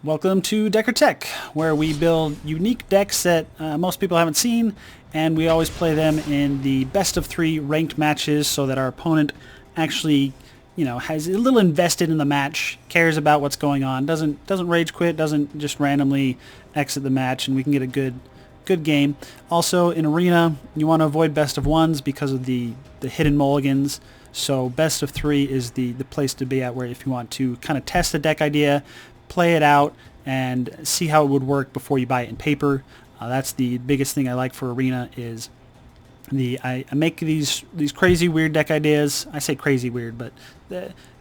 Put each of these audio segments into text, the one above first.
Welcome to Decker Tech, where we build unique decks that most people haven't seen, and we always play them in the best of 3 ranked matches so that our opponent actually, has a little invested in the match, cares about what's going on, doesn't rage quit, doesn't just randomly exit the match, and we can get a good game. Also, in Arena, you want to avoid best of 1s because of the hidden mulligans. So best of 3 is the place to be at, where if you want to kind of test the deck idea, play it out, and see how it would work before you buy it in paper. That's the biggest thing I like for Arena is I make these crazy weird deck ideas. I say crazy weird, but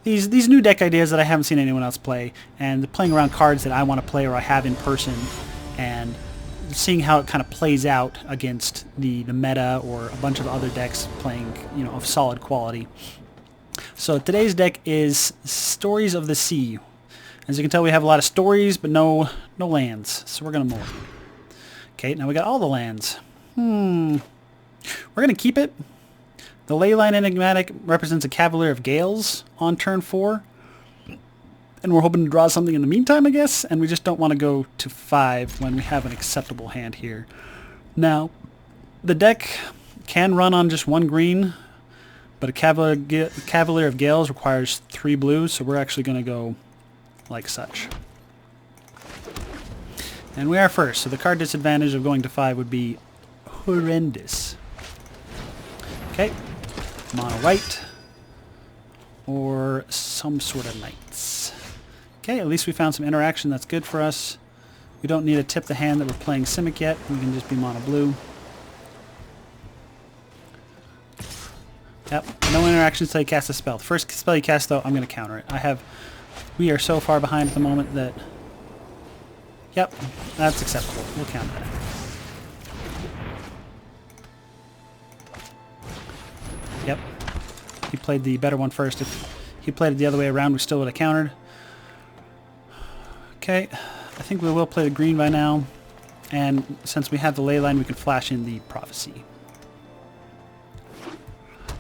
these new deck ideas that I haven't seen anyone else play, and playing around cards that I want to play or I have in person, and seeing how it kind of plays out against the meta or a bunch of other decks playing of solid quality. So today's deck is Stories of the Sea. As you can tell, we have a lot of stories, but no lands. So we're going to move. Okay, now we got all the lands. We're going to keep it. The Leyline Enigmatic represents a Cavalier of Gales on turn 4. And we're hoping to draw something in the meantime, I guess. And we just don't want to go to 5 when we have an acceptable hand here. Now, the deck can run on just 1 green, but a Cavalier of Gales requires 3 blues, so we're actually going to go like such. And we are first, so the card disadvantage of going to 5 would be horrendous. Okay, mono white, or some sort of knights. Okay, at least we found some interaction that's good for us. We don't need to tip the hand that we're playing Simic yet. We can just be mono blue. Yep, no interactions until you cast a spell. The first spell you cast, though, I'm going to counter it. We are so far behind at the moment that... Yep, that's acceptable. We'll counter that. Yep. He played the better one first. If he played it the other way around, we still would have countered. Okay, I think we will play the green by now. And since we have the ley line, we can flash in the prophecy.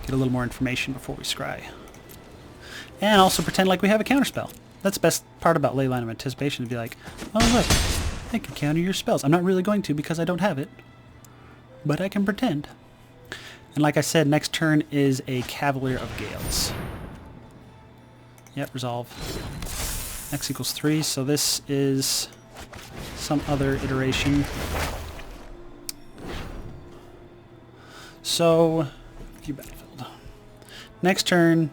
Get a little more information before we scry. And also pretend like we have a counterspell. That's the best part about Leyline of Anticipation, to be like, oh look, I can counter your spells. I'm not really going to because I don't have it, but I can pretend. And like I said, next turn is a Cavalier of Gales. Yep, resolve. X equals 3, so this is some other iteration. So, view battlefield. Next turn,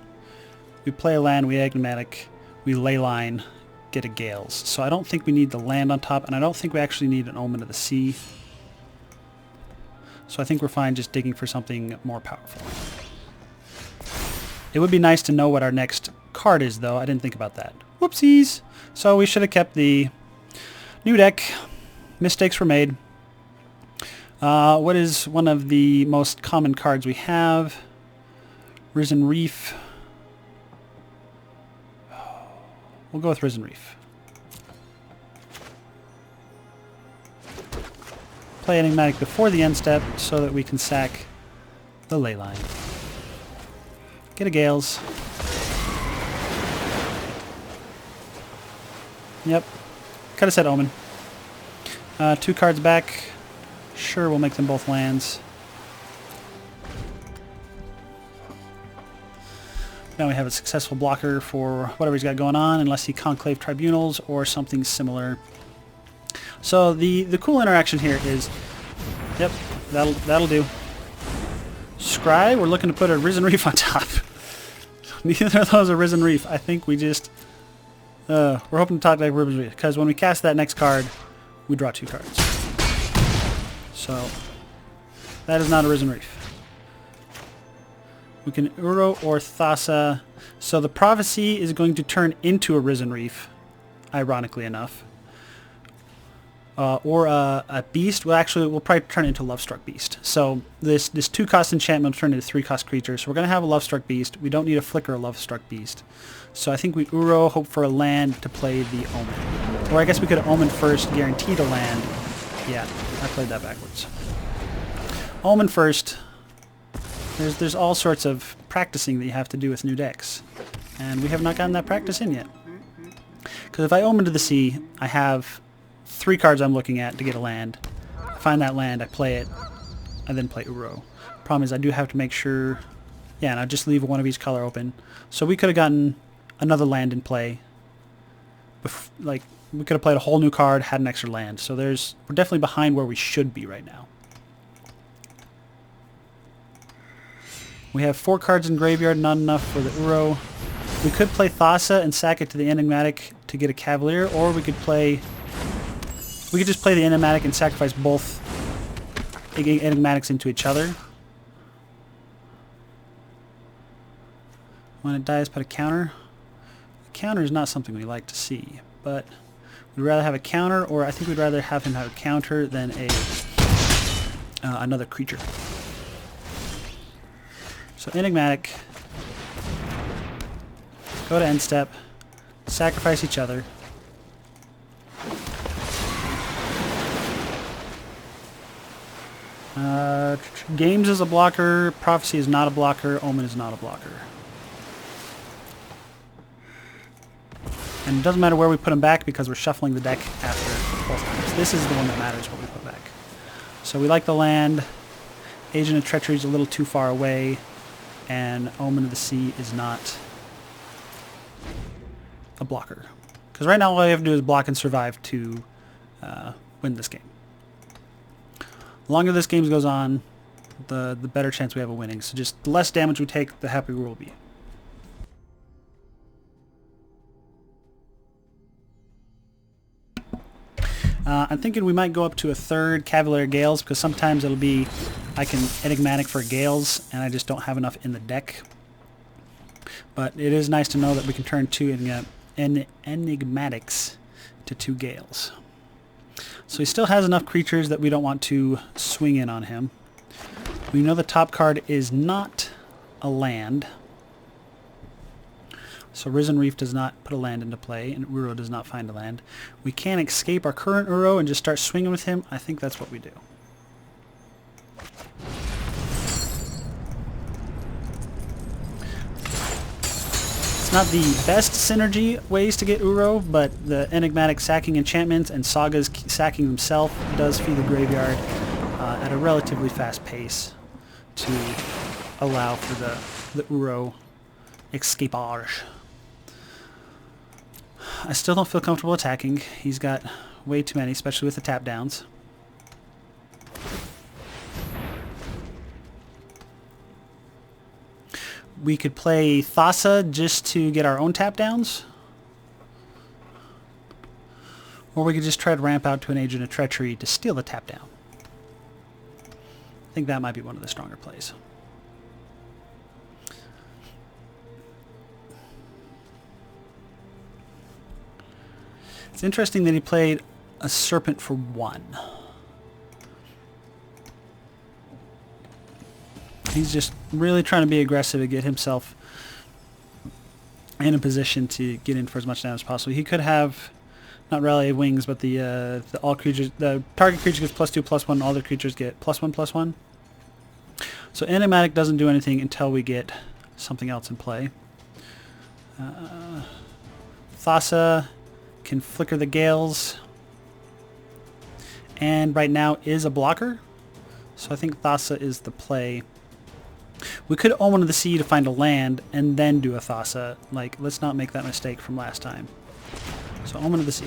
we play a land, we Enigmatic, we Leyline, get a Gales. So I don't think we need the land on top, and I don't think we actually need an Omen of the Sea. So I think we're fine just digging for something more powerful. It would be nice to know what our next card is, though. I didn't think about that. Whoopsies! So we should have kept the new deck. Mistakes were made. What is one of the most common cards we have? Risen Reef. We'll go with Risen Reef. Play Enigmatic before the end step so that we can sack the Leyline. Get a Gales. Yep. Could have said Omen. 2 cards back. Sure, we'll make them both lands. Now we have a successful blocker for whatever he's got going on, unless he Conclave Tribunals or something similar. So the cool interaction here is, yep, that'll do. Scry, we're looking to put a Risen Reef on top. Neither of those are Risen Reef. I think we just, we're hoping to talk like Risen Reef, because when we cast that next card, we draw 2 cards. So that is not a Risen Reef. We can Uro or Thassa. So the Prophecy is going to turn into a Risen Reef, ironically enough. Or a Beast. Well, actually, we'll probably turn it into a Lovestruck Beast. So this 2-cost enchantment will turn into a 3-cost creature. So we're going to have a Lovestruck Beast. We don't need a Flicker or Lovestruck Beast. So I think we Uro, hope for a land to play the Omen. Or I guess we could Omen first, guaranteed a land. Yeah, I played that backwards. Omen first. There's all sorts of practicing that you have to do with new decks, and we have not gotten that practice in yet. Because if I Omen to the Sea, I have 3 cards I'm looking at to get a land. I find that land, I play it, I then play Uro. Problem is I do have to make sure... Yeah, and I just leave one of each color open. So we could have gotten another land in play. Like, we could have played a whole new card, had an extra land. So we're definitely behind where we should be right now. We have 4 cards in graveyard, not enough for the Uro. We could play Thassa and sack it to the Enigmatic to get a Cavalier, or we could just play the Enigmatic and sacrifice both Enigmatics into each other. When it dies, put a counter. A counter is not something we like to see, but we'd rather have a counter, or I think we'd rather have him have a counter than another creature. So Enigmatic, go to end step, sacrifice each other. Games is a blocker, Prophecy is not a blocker, Omen is not a blocker. And it doesn't matter where we put them back because we're shuffling the deck after both times. This is the one that matters what we put back. So we like the land. Agent of Treachery is a little too far away. And Omen of the Sea is not a blocker. Because right now all you have to do is block and survive to win this game. The longer this game goes on, the better chance we have of winning. So just the less damage we take, the happier we'll be. I'm thinking we might go up to a 3rd Cavalier Gales, because sometimes it'll be I can Enigmatic for Gales, and I just don't have enough in the deck. But it is nice to know that we can turn 2 Enigmatics to 2 Gales. So he still has enough creatures that we don't want to swing in on him. We know the top card is not a land. So Risen Reef does not put a land into play, and Uro does not find a land. We can escape our current Uro and just start swinging with him. I think that's what we do. It's not the best synergy ways to get Uro, but the Enigmatic sacking enchantments and Sagas sacking himself does feed the graveyard at a relatively fast pace to allow for the Uro escapage. I still don't feel comfortable attacking. He's got way too many, especially with the tap downs. We could play Thassa just to get our own tap downs. Or we could just try to ramp out to an Agent of Treachery to steal the tap down. I think that might be one of the stronger plays. It's interesting that he played a Serpent for 1. He's just really trying to be aggressive and get himself in a position to get in for as much damage as possible. He could have not Rally of Wings, but the target creature gets +2/+1, all the creatures get +1/+1. So Enigmatic doesn't do anything until we get something else in play. Thassa can flicker the Gales, and right now is a blocker, so I think Thassa is the play. We could Omen of the Sea to find a land and then do a Thassa. Like, let's not make that mistake from last time. So Omen of the Sea.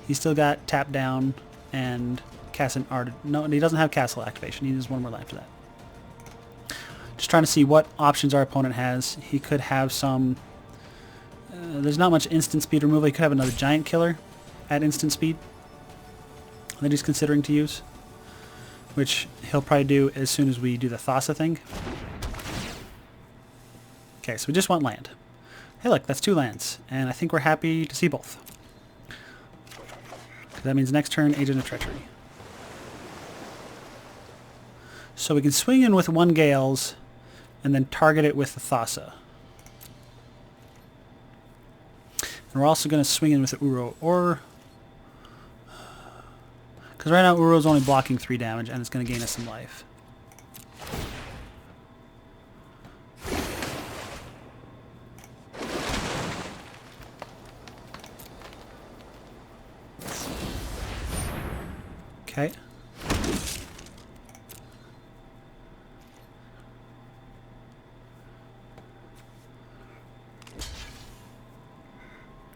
He's still got tap down and cast an art. No, he doesn't have castle activation. He needs one more land for that. Just trying to see what options our opponent has. He could have some... there's not much instant speed removal. He could have another giant killer at instant speed that he's considering to use, which he'll probably do as soon as we do the Thassa thing. Okay, so we just want land. Hey look, that's 2 lands, and I think we're happy to see both. That means next turn, Agent of Treachery. So we can swing in with 1 Gales and then target it with the Thassa. And we're also going to swing in with the Uro, or... because right now Uro's only blocking 3 damage, and it's going to gain us some life. Okay.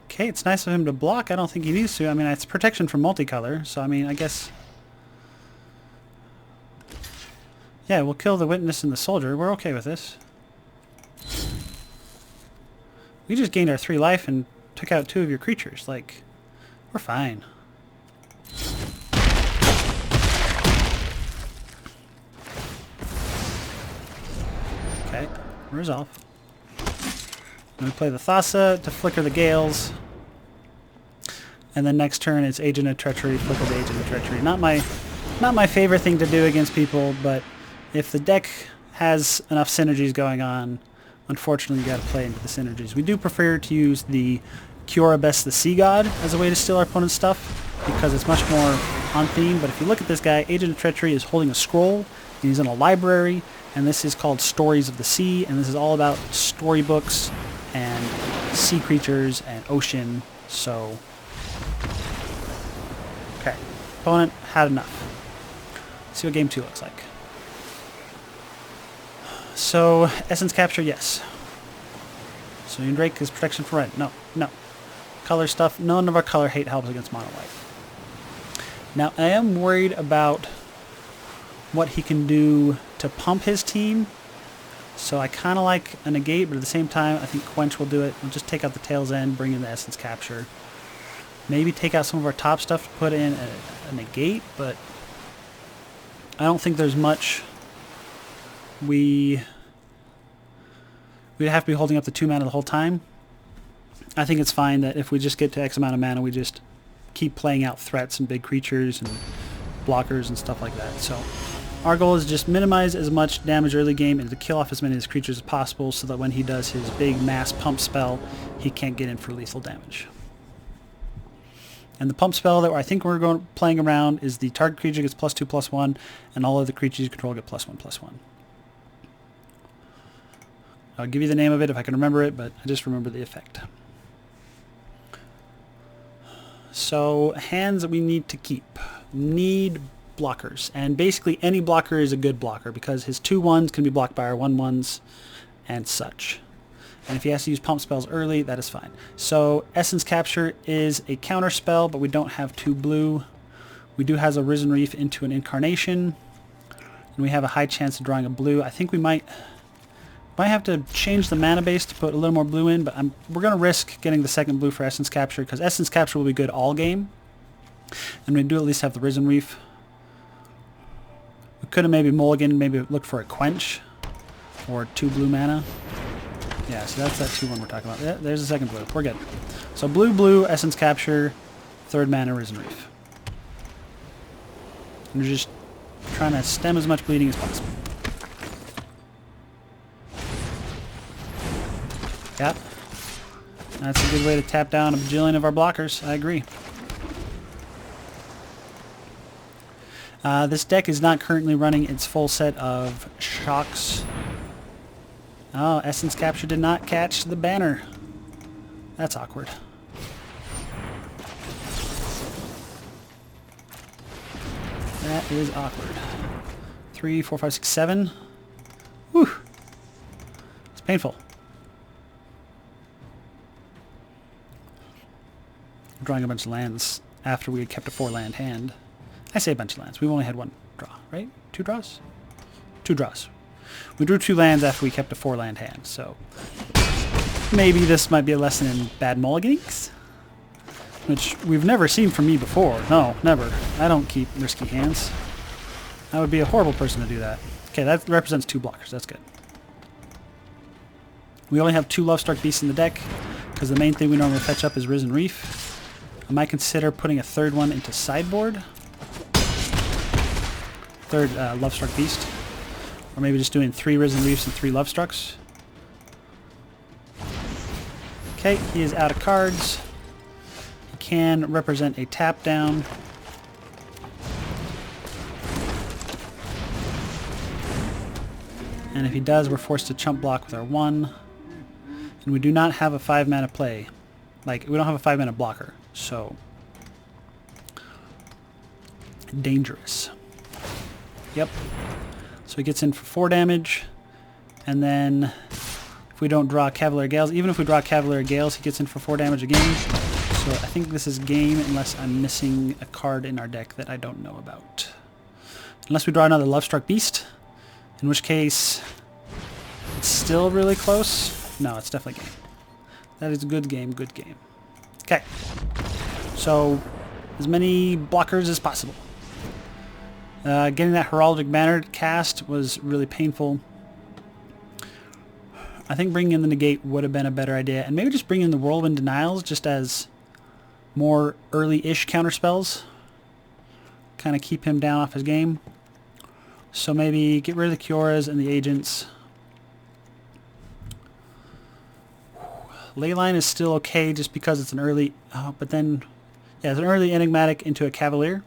Okay, it's nice of him to block. I don't think he needs to. I mean, it's protection from multicolor, so I mean, I guess... Yeah, we'll kill the witness and the soldier. We're okay with this. We just gained our 3 life and took out 2 of your creatures. Like, we're fine. Okay, resolve. And we play the Thassa to flicker the Gales. And then next turn it's Agent of Treachery, flicker the Agent of Treachery. Not my favorite thing to do against people, but if the deck has enough synergies going on, unfortunately you gotta play into the synergies. We do prefer to use the Kiora Best the Sea God as a way to steal our opponent's stuff, because it's much more on theme. But if you look at this guy, Agent of Treachery is holding a scroll, and he's in a library, and this is called Stories of the Sea, and this is all about storybooks and sea creatures and ocean. So, okay, opponent had enough. Let's see what game 2 looks like. So, Essence Capture, yes. So, Drake is protection for red. No, no. Color stuff, none of our color hate helps against mono white. Now, I am worried about what he can do to pump his team. So I kind of like a negate, but at the same time, I think Quench will do it. We'll just take out the Tail's End, bring in the Essence Capture. Maybe take out some of our top stuff to put in a negate, but I don't think there's much we'd have to be holding up the 2 mana the whole time. I think it's fine that if we just get to X amount of mana, we just keep playing out threats and big creatures and blockers and stuff like that. So our goal is just minimize as much damage early game and to kill off as many of his creatures as possible so that when he does his big mass pump spell, he can't get in for lethal damage. And the pump spell that I think we're playing around is the target creature gets +2/+1, and all of the creatures you control get +1/+1. I'll give you the name of it if I can remember it, but I just remember the effect. So, hands that we need to keep. Need blockers. And basically any blocker is a good blocker because his 2/1s can be blocked by our 1/1s and such. And if he has to use pump spells early, that is fine. So, Essence Capture is a counter spell, but we don't have 2 blue. We do have a Risen Reef into an Incarnation. And we have a high chance of drawing a blue. I think we might have to change the mana base to put a little more blue in, but we're going to risk getting the second blue for Essence Capture, because Essence Capture will be good all game. And we do at least have the Risen Reef. We could have maybe mulliganed, maybe looked for a Quench, or 2 blue mana. Yeah, so that's that 2/1 we're talking about. Yeah, there's the second blue. We're good. So blue, Essence Capture, 3rd mana, Risen Reef. And we're just trying to stem as much bleeding as possible. Yeah, that's a good way to tap down a bajillion of our blockers. I agree. This deck is not currently running its full set of shocks. Oh, Essence Capture did not catch the banner. That's awkward. That is awkward. 3, 4, 5, 6, 7. Whew. It's painful. Drawing a bunch of lands after we had kept a 4-land hand. I say a bunch of lands. We've only had 1 draw, right? 2 draws? 2 draws. We drew 2 lands after we kept a 4-land hand, so maybe this might be a lesson in bad mulliganings, which we've never seen from me before. No, never. I don't keep risky hands. I would be a horrible person to do that. Okay, that represents 2 blockers. That's good. We only have 2 Lovestruck Beasts in the deck, because the main thing we normally fetch up is Risen Reef. I might consider putting a 3rd one into sideboard. 3rd Lovestruck Beast. Or maybe just doing 3 Risen Reefs and 3 Lovestrucks. Okay, he is out of cards. He can represent a tap down. And if he does, we're forced to chump block with our 1. And we do not have a 5 mana play. Like, we don't have a 5 mana blocker. So dangerous. Yep. So he gets in for 4 damage, and then if we don't draw Cavalier Gales, even if we draw Cavalier Gales, he gets in for 4 damage again. So I think this is game unless I'm missing a card in our deck that I don't know about. Unless we draw another Lovestruck Beast, in which case it's still really close. No, it's definitely game. That is a good game, good game. Okay. So as many blockers as possible. Getting that Heraldic Banner cast was really painful. I think bringing in the Negate would have been a better idea. And maybe just bring in the Whirlwind Denials just as more early-ish counterspells. Kind of keep him down off his game. So maybe get rid of the Kioras and the Agents. Leyline is still okay just because it's an early... but then... Yeah, it's an early Enigmatic into a Cavalier.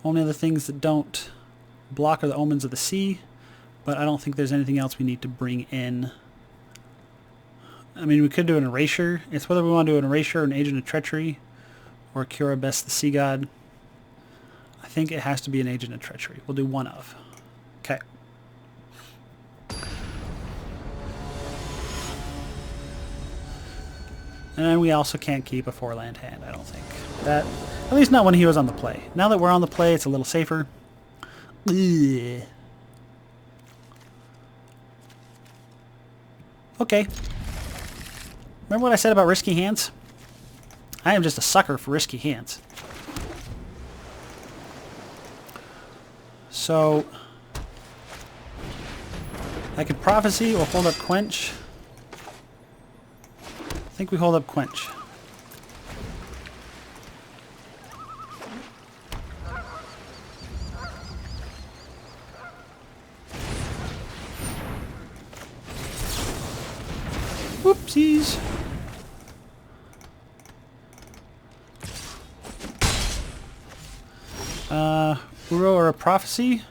Only other things that don't block are the Omens of the Sea. But I don't think there's anything else we need to bring in. I mean, we could do an Erasure. It's whether we want to do an Erasure or an Agent of Treachery. Or Kiora Best the Sea God. I think it has to be an Agent of Treachery. We'll do one of. Okay. And we also can't keep a 4-land hand, I don't think. That, at least not when he was on the play. Now that we're on the play, it's a little safer. Ugh. Okay. Remember what I said about risky hands? I am just a sucker for risky hands. So I could Prophecy or hold up Quench. I think we hold up Quench. Whoopsies. Uro or a Prophecy?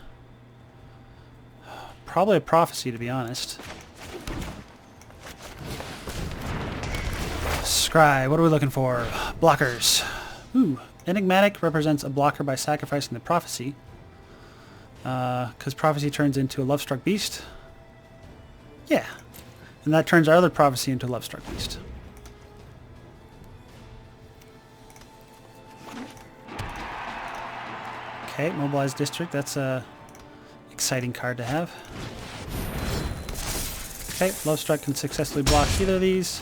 Probably a Prophecy, to be honest. Scry, what are we looking for? Blockers. Ooh, Enigmatic represents a blocker by sacrificing the Prophecy. Because Prophecy turns into a Lovestruck Beast. Yeah. And that turns our other Prophecy into a Lovestruck Beast. Okay, Mobilized District. That's a exciting card to have. Okay, Lovestruck can successfully block either of these.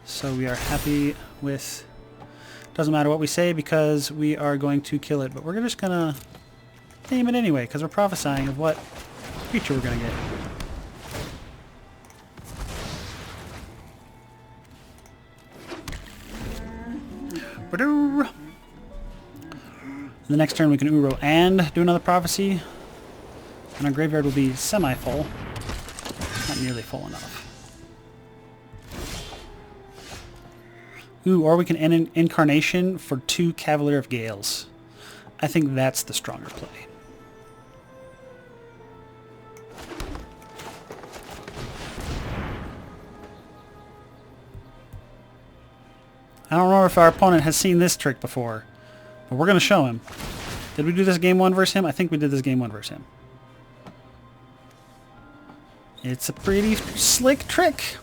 So we are happy with... Doesn't matter what we say because we are going to kill it. But we're just going to name it anyway because we're prophesying of what creature we're going to get. The next turn we can Uro and do another Prophecy. And our graveyard will be semi-full. Not nearly full enough. Ooh, or we can end an Incarnation for 2 Cavalier of Gales. I think that's the stronger play. I don't know if our opponent has seen this trick before, but we're going to show him. Did we do this game 1 versus him? I think we did this game 1 versus him. It's a pretty slick trick.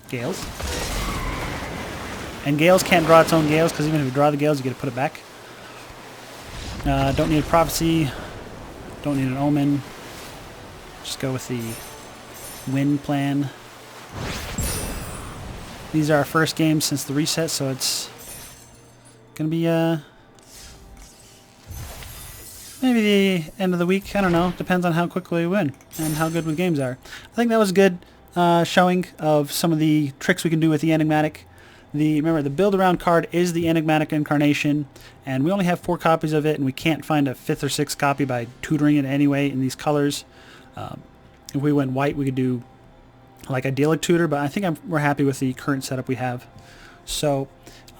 Gales. And Gales can't draw its own Gales, because even if you draw the Gales, you get to put it back. Don't need a Prophecy. Don't need an Omen. Just go with the win plan. These are our first games since the reset, so it's going to be maybe the end of the week. I don't know. Depends on how quickly we win and how good the games are. I think that was a good showing of some of the tricks we can do with the Enigmatic. Remember, the build around card is the Enigmatic Incarnation, and we only have 4 copies of it, and we can't find a 5th or 6th copy by tutoring it anyway in these colors. If we went white, we could do like Idyllic Tutor, but I think we're happy with the current setup we have. So,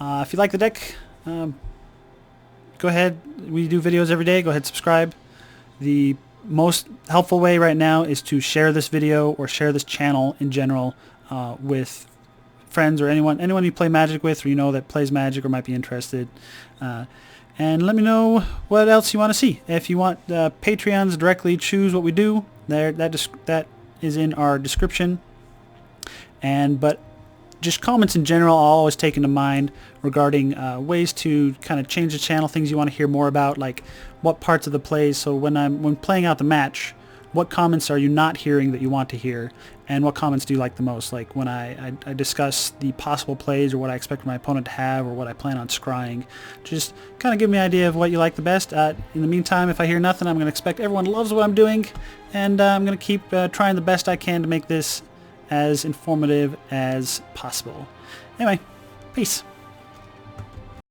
if you like the deck, go ahead. We do videos every day. Go ahead and subscribe. The most helpful way right now is to share this video or share this channel in general with friends or anyone you play Magic with or you know that plays Magic or might be interested. And let me know what else you want to see. If you want Patreons directly choose what we do, that is in our description. But just comments in general I'll always take into mind regarding ways to kind of change the channel, things you want to hear more about, like what parts of the plays. So when playing out the match, what comments are you not hearing that you want to hear, and what comments do you like the most? Like when I discuss the possible plays or what I expect my opponent to have or what I plan on scrying. Just kind of give me an idea of what you like the best. In the meantime, if I hear nothing, I'm going to expect everyone loves what I'm doing, and I'm going to keep trying the best I can to make this as informative as possible. Anyway, peace.